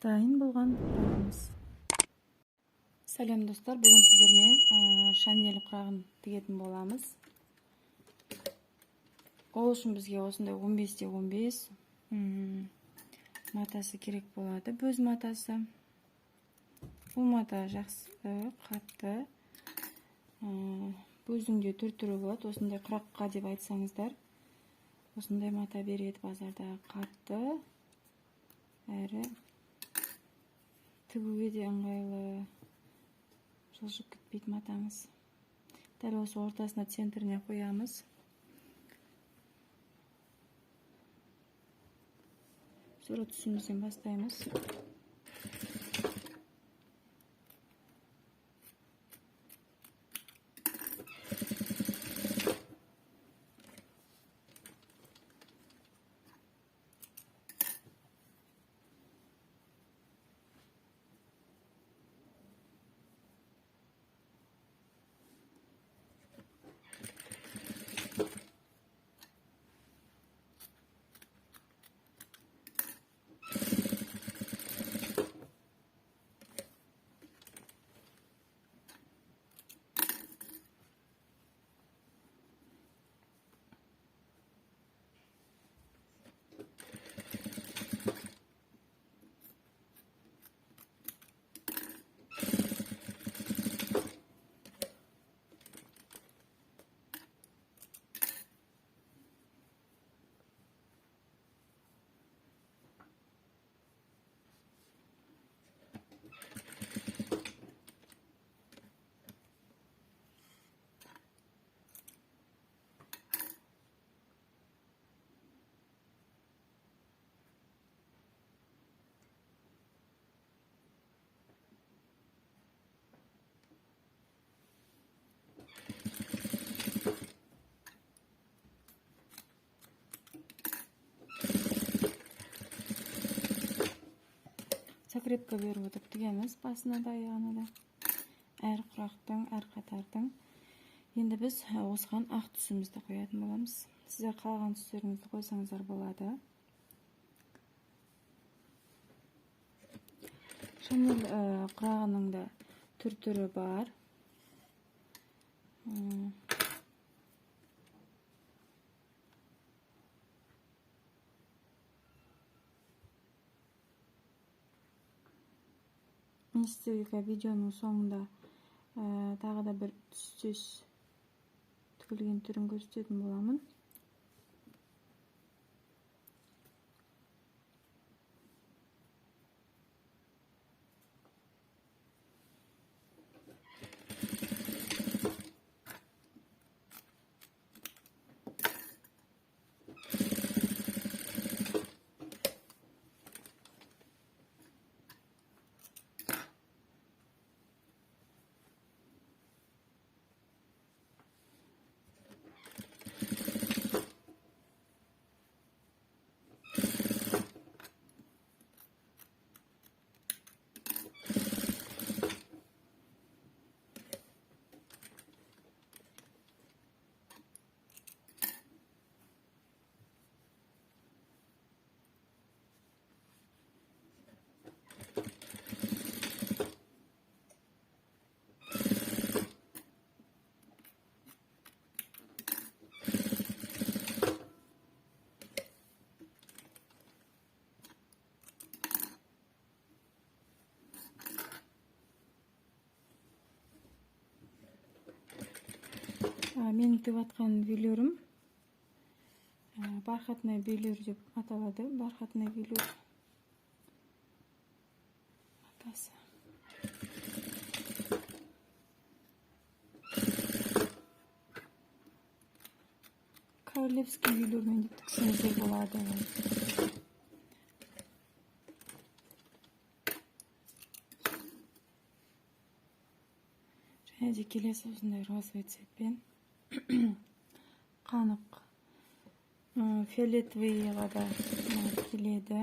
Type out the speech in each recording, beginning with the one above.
дайын болған боламыз. Сәлем достар, бүгін сіздермен шанель құрағын тігетін боламыз. Ол үшін бізге осындай 15-те 15 матасы керек болады. Бөз матасы. Бұл мата жақсы, қатты. Бөздің де түр-түрі болады. Осындай құраққа деп айтсаңыздар. Осындай мата береді базарда, қатты. Әрі тігуге де ыңғайлы, жылжып кетпейді матаңыз. Дәл осы ортасына центріне қоямыз. Сурет түсімізден бастаймыз. Закрепка беріп отырып тігеміз, басына да, аяғына да. Әр құрақтың, әр қатардың. Енді біз осыған ақ түсімізді қоятын боламыз. Сіздер қалған түстеріңізді қойсаңыздар болады. Шанель құрағының да түр-түрі бар. Мен сіздерге видеоның соңында тағы да бір түстес тігілген түрін көрсететін боламын. Менің тігіп атқан велюрім бархатный велюр деп аталады. Бархатный велюр матасы. Королевский велюрмен деп тіксеңіздер болады. Және де келесі осындай розовый цветпен қанық фиолетовыйға да келеді.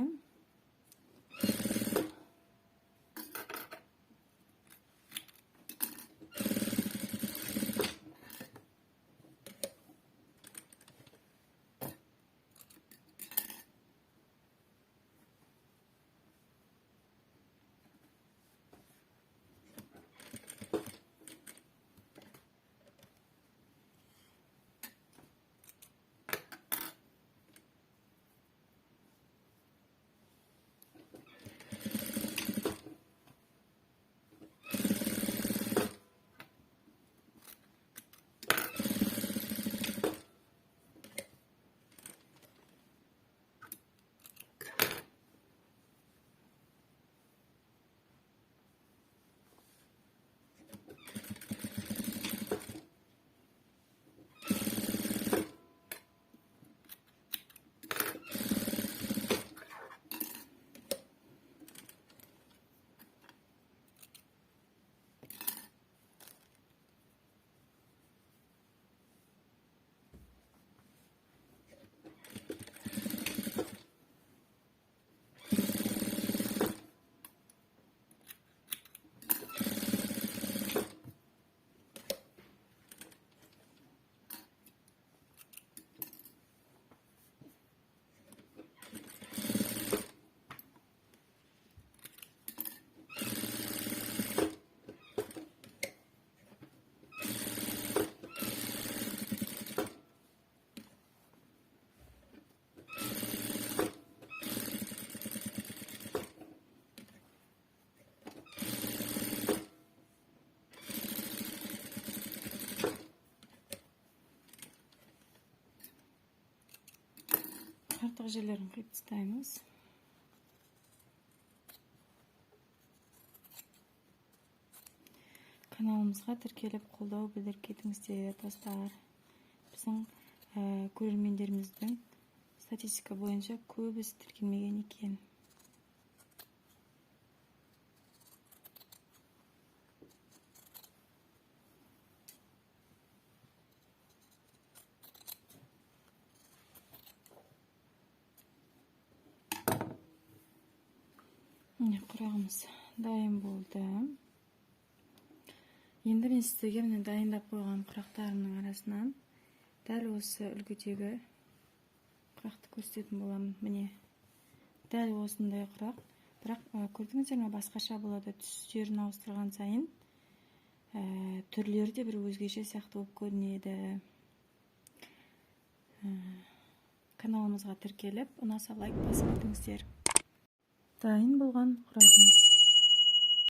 артық жерлерін қиып тастаймыз. Каналымызға тіркеліп қолдау білдіріп кетіңіздер, достар. Біздің көрермендеріміздің статистика бойынша көбісі тіркелмеген екен. Міне құрағымыз дайын болды. Енді мен сіздерге міне дайындап қойған құрақтарымның арасынан дәл осы үлгідегі құрақты көрсететін боламын. Міне дәл осындай құрақ. Бірақ көрдіңіздер ме, басқаша болады. Түстерін ауыстырған сайын түрлері де бір өзгеше сияқты болып көрінеді. Каналымызға тіркеліп, ұнаса лайк басып өтіңіздер. Дайын болған құрағымыз.